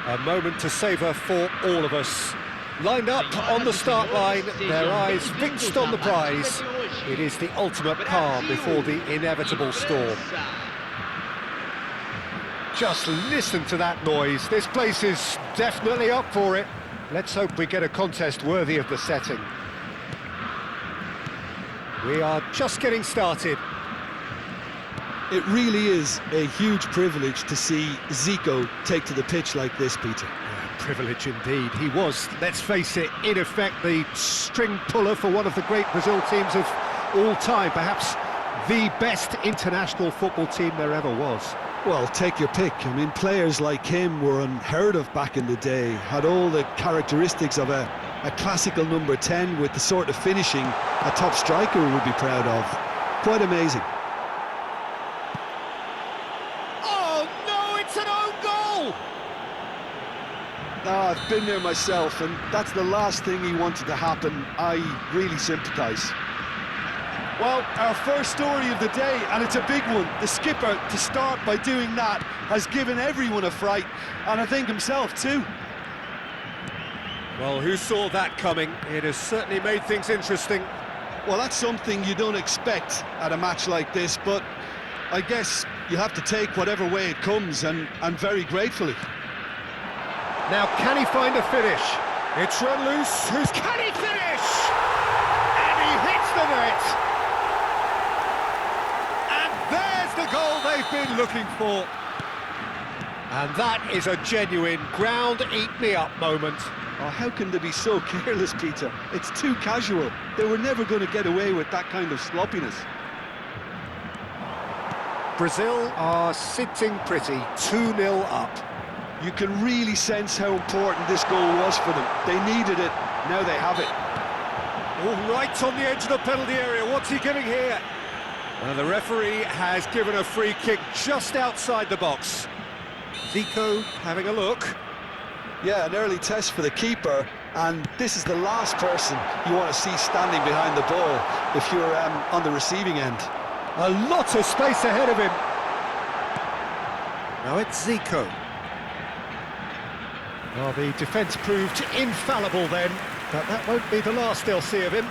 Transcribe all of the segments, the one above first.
A moment to savour for all of us. Lined up on the start line, their eyes fixed on the prize. It is the ultimate calm before the inevitable storm. Just listen to that noise. This place is definitely up for it. Let's hope we get a contest worthy of the setting. We are just getting started. It really is a huge privilege to see Zico take to the pitch like this, Peter. Yeah, privilege indeed. He was, let's face it, in effect the string puller for one of the great Brazil teams of all time, perhaps the best international football team there ever was. Well, take your pick. I mean, players like him were unheard of back in the day, had all the characteristics of a classical number 10 with the sort of finishing a top striker would be proud of. Quite amazing. Oh no, it's an own goal! I've been there myself, and that's the last thing he wanted to happen. I really sympathise. Well, our first story of the day, and it's a big one. The skipper, to start by doing that, has given everyone a fright, and I think himself too. Well, who saw that coming? It has certainly made things interesting. Well, that's something you don't expect at a match like this, but I guess you have to take whatever way it comes, and very gratefully. Now, can he find a finish? It's run loose. Can he finish? And he hits the net. And there's the goal they've been looking for. And that is a genuine ground-eat-me-up moment. Oh, how can they be so careless, Peter? It's too casual. They were never going to get away with that kind of sloppiness. Brazil are sitting pretty, 2-0 up. You can really sense how important this goal was for them. They needed it, now they have it. Oh, right on the edge of the penalty area. What's he giving here? And the referee has given a free kick just outside the box. Zico having a look. Yeah, an early test for the keeper, and this is the last person you want to see standing behind the ball if you're on the receiving end. A lot of space ahead of him. Now it's Zico. Well, the defence proved infallible then, but that won't be the last they'll see of him.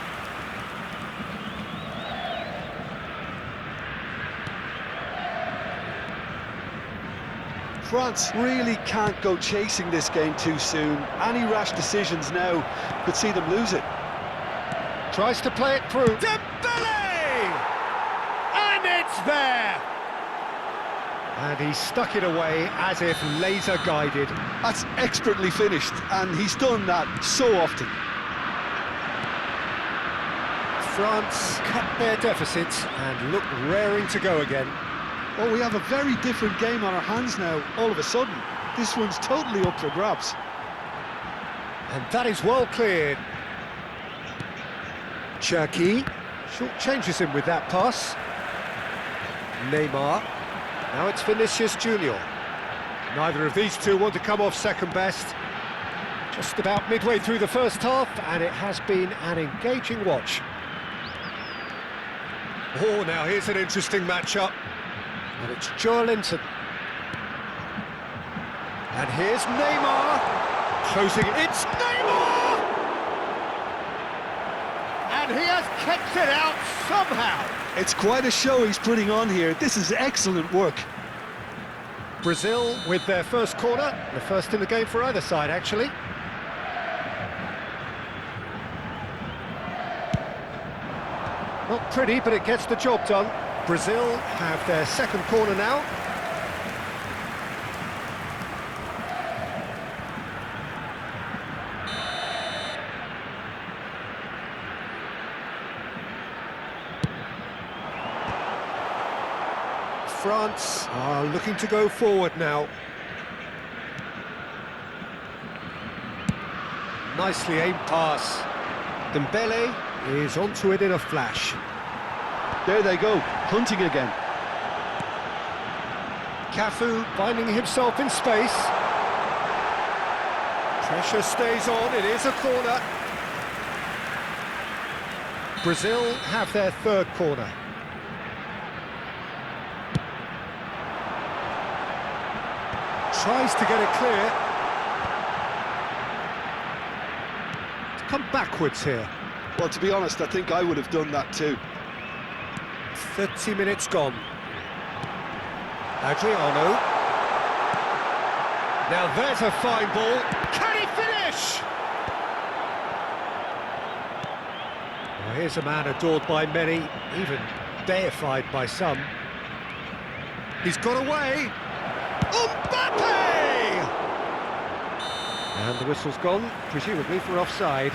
France really can't go chasing this game too soon. Any rash decisions now could see them lose it. Tries to play it through. Dembele! And it's there! And he stuck it away as if laser-guided. That's expertly finished, and he's done that so often. France cut their deficits and look raring to go again. Well, we have a very different game on our hands now, all of a sudden. This one's totally up for grabs. And that is well cleared. Cherki short-changes him with that pass. Neymar. Now it's Vinicius Junior. Neither of these two want to come off second best. Just about midway through the first half, and it has been an engaging watch. Oh, now here's an interesting matchup. And it's Joelinton. And here's Neymar. Closing it. It's Neymar! And he has kept it out somehow. It's quite a show he's putting on here. This is excellent work. Brazil with their first corner. The first in the game for either side, actually. Not pretty, but it gets the job done. Brazil have their second corner now. France are looking to go forward now. Nicely aimed pass. Dembele is onto it in a flash. There they go, hunting again. Cafu finding himself in space. Pressure stays on, it is a corner. Brazil have their third corner. Tries to get it clear. come backwards here. Well, to be honest, I think I would have done that too. 30 minutes gone. Adriano. Now there's a fine ball. Can he finish? Well, here's a man adored by many, even deified by some. He's got away. Mbappe! And the whistle's gone, presumably for offside.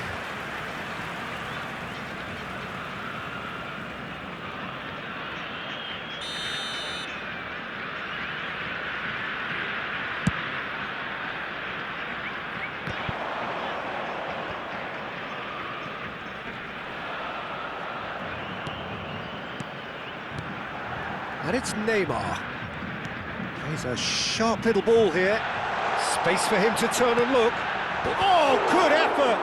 And it's Neymar. Plays a sharp little ball here. Space for him to turn and look. Oh, good effort!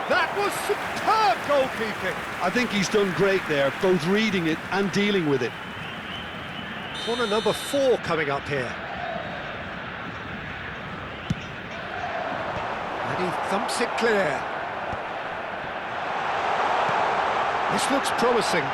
That was superb goalkeeping. I think he's done great there, both reading it and dealing with it. Corner number 4 coming up here. And he thumps it clear. This looks promising.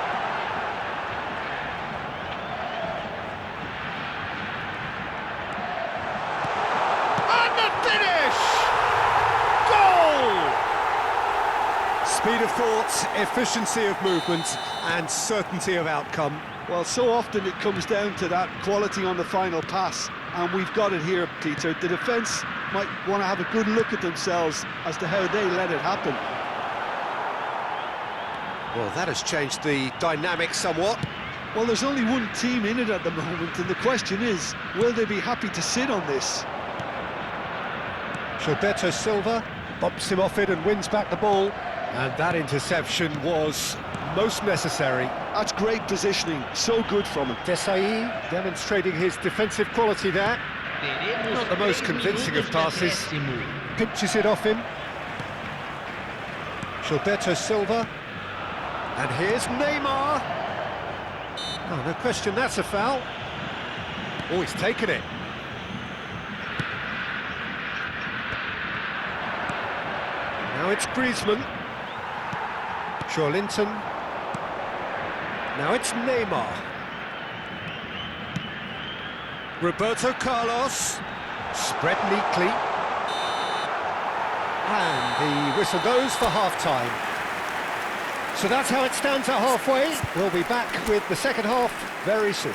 Speed of thought, efficiency of movement, and certainty of outcome. Well, so often it comes down to that quality on the final pass, and we've got it here, Peter. The defence might want to have a good look at themselves as to how they let it happen. Well, that has changed the dynamic somewhat. Well, there's only one team in it at the moment, and the question is, will they be happy to sit on this? Gilberto Silva bumps him off it and wins back the ball. And that interception was most necessary. That's great positioning, so good from him. Desailly demonstrating his defensive quality there. Not the most convincing of passes. Pinches it off him. Gilberto Silva. And here's Neymar. Oh, no question, that's a foul. Oh, he's taken it. Now it's Griezmann. Joelinton. Now it's Neymar. Roberto Carlos. Spread neatly. And the whistle goes for half-time. So that's how it stands at halfway. We'll be back with the second half very soon.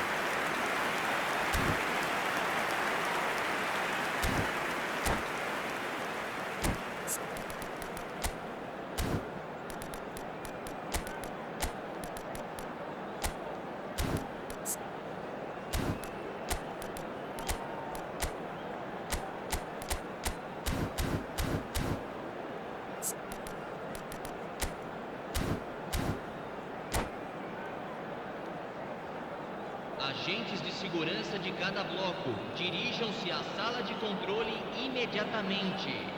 Agentes de segurança de cada bloco, dirijam-se à sala de controle imediatamente.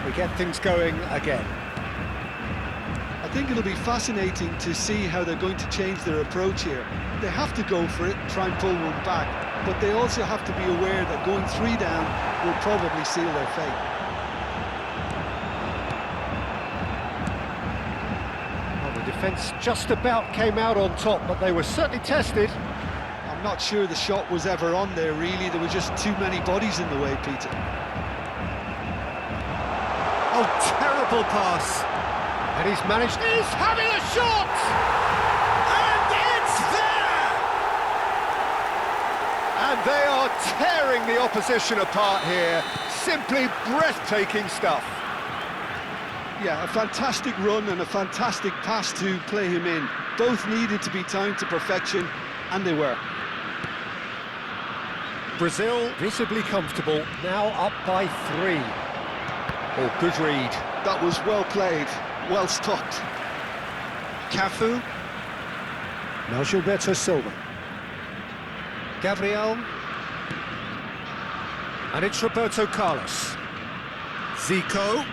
We get things going again. I think it'll be fascinating to see how they're going to change their approach here. They have to go for it, try and pull one back, but they also have to be aware that going 3 down will probably seal their fate. Well, the defence just about came out on top, but they were certainly tested. I'm not sure the shot was ever on there, really. There were just too many bodies in the way, Peter. Oh, terrible pass. And he's managed... He's having a shot! And it's there! And they are tearing the opposition apart here. Simply breathtaking stuff. Yeah, a fantastic run and a fantastic pass to play him in. Both needed to be timed to perfection, and they were. Brazil visibly comfortable, now up by 3. Oh, good read. That was well played, well stopped. Cafu. Now Gilberto Silva. Gabriel. And it's Roberto Carlos. Zico.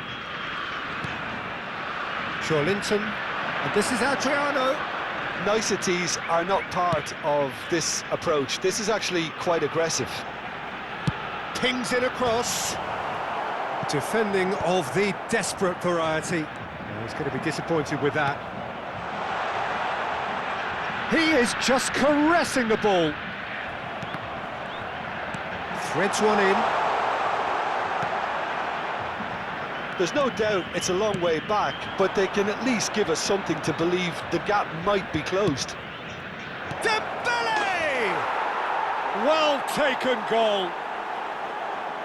Joelinton. And this is Adriano. Niceties are not part of this approach. This is actually quite aggressive. Pings it across. Defending of the desperate variety. Oh, he's going to be disappointed with that. He is just caressing the ball. Threads one in. There's no doubt it's a long way back, but they can at least give us something to believe the gap might be closed. Dembele! Well taken goal.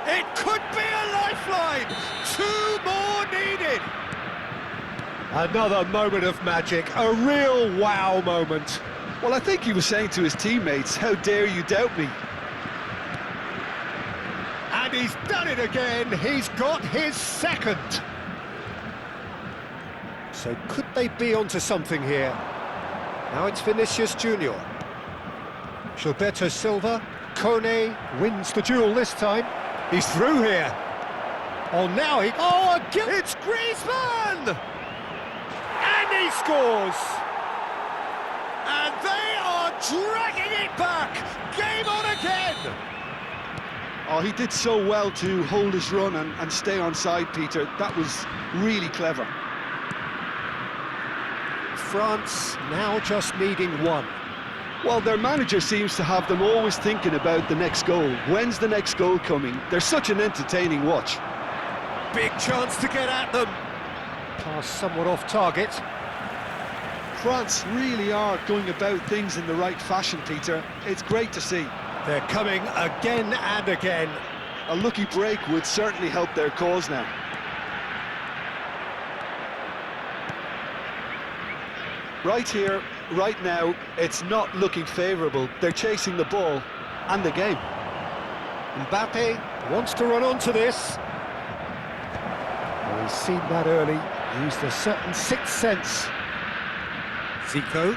It could be a lifeline. 2 more needed. Another moment of magic, a real wow moment. Well, I think he was saying to his teammates, how dare you doubt me? And he's done it again. He's got his second. So could they be onto something here? Now it's Vinicius Junior. Gilberto Silva. Kone wins the duel this time. He's through here. Oh, now he... Oh, it's Griezmann! And he scores! And they are dragging it back! Game on again! Oh, he did so well to hold his run and stay on side, Peter. That was really clever. France now just needing one. Well, their manager seems to have them always thinking about the next goal. When's the next goal coming? They're such an entertaining watch. Big chance to get at them. Pass somewhat off target. France really are going about things in the right fashion, Peter. It's great to see. They're coming again and again. A lucky break would certainly help their cause now. Right here, right now, it's not looking favourable. They're chasing the ball and the game. Mbappe wants to run onto this. Well, he's seen that early, used a certain sixth sense. Zico.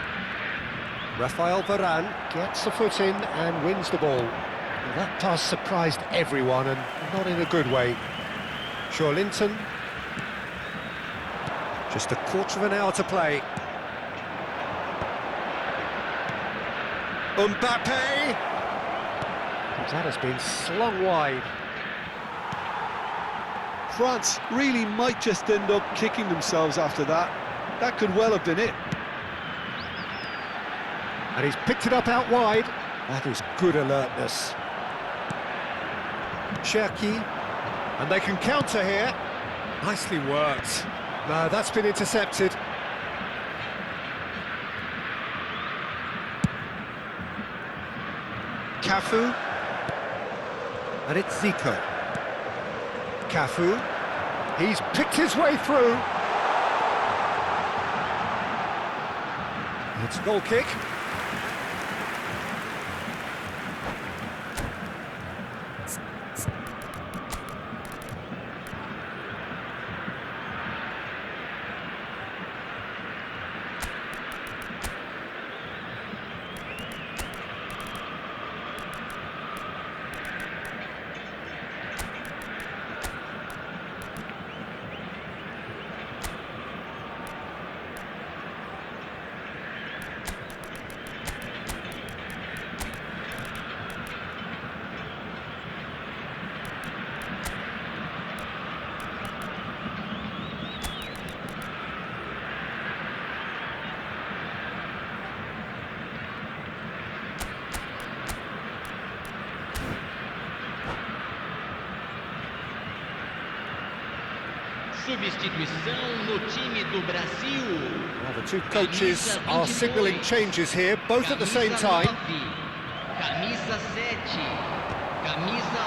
Rafael Varane gets a foot in and wins the ball. Well, that pass surprised everyone, and not in a good way. Joelinton. Just a quarter of an hour to play. Mbappe! That has been slung wide. France really might just end up kicking themselves after that. That could well have been it. And he's picked it up out wide. That is good alertness. Cherki. And they can counter here. Nicely worked. No, that's been intercepted. Cafu. And it's Zico. Cafu. He's picked his way through. It's a goal kick. Substituição no time do Brasil. Well, the two coaches are signalling changes here, both at the same time. Camisa 7, camisa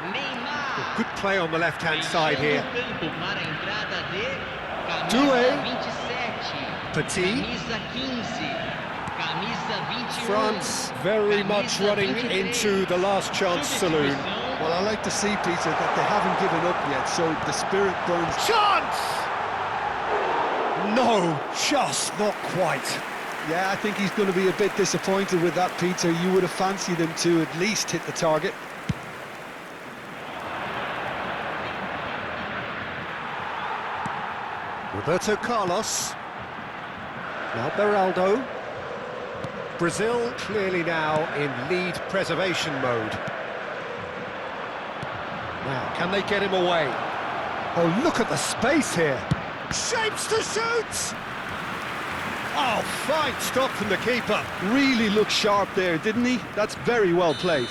11, Neymar. Good play on the left-hand side here. Campo para a entrada de Doué. camisa 27, Petit. camisa 15, camisa 21. France very much running into the last chance saloon. Well, I like to see, Peter, that they haven't given up yet, so the spirit burns. Chance! No, just not quite. Yeah, I think he's going to be a bit disappointed with that, Peter. You would have fancied him to at least hit the target. Roberto Carlos. Now Beraldo. Brazil clearly now in lead preservation mode. Now, can they get him away? Oh, look at the space here. Shapes to shoot! Oh, fine stop from the keeper. Really looked sharp there, didn't he? That's very well played.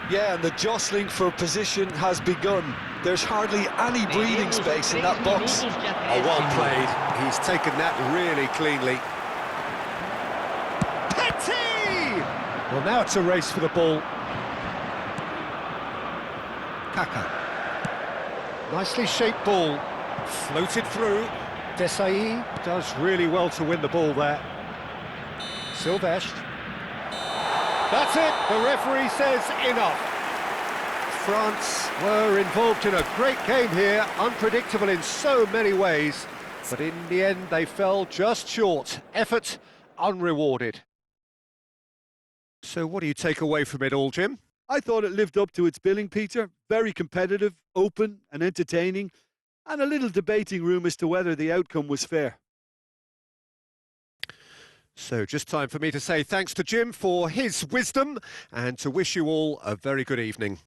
Yeah, and the jostling for position has begun. There's hardly any breathing space in that box. Oh, well played. He's taken that really cleanly. Petty! Well, now it's a race for the ball. Kaka. Nicely shaped ball. Floated through. Desailly does really well to win the ball there. Silvestre. That's it. The referee says enough. France were involved in a great game here, unpredictable in so many ways, but in the end they fell just short. Effort unrewarded. So what do you take away from it all, Jim? I thought it lived up to its billing, Peter. Very competitive, open and entertaining, and a little debating room as to whether the outcome was fair. So just time for me to say thanks to Jim for his wisdom and to wish you all a very good evening.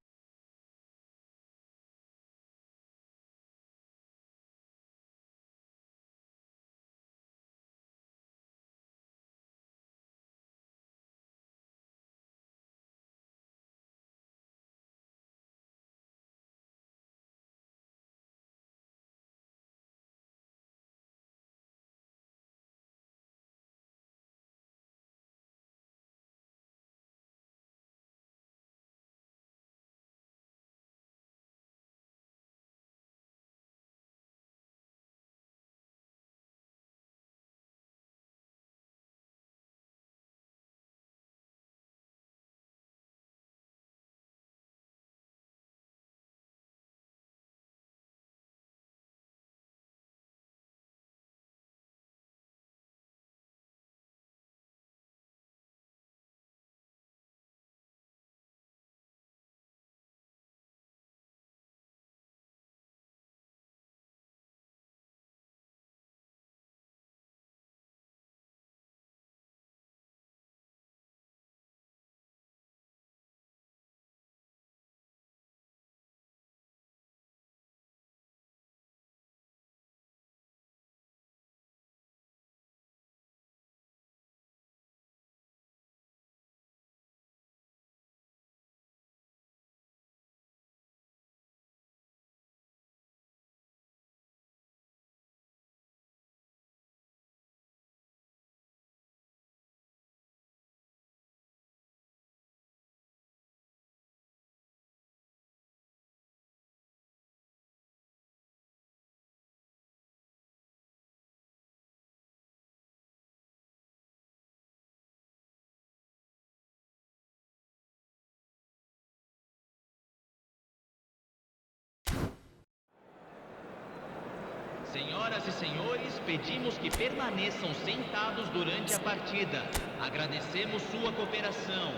Senhoras e senhores, pedimos que permaneçam sentados durante a partida. Agradecemos sua cooperação.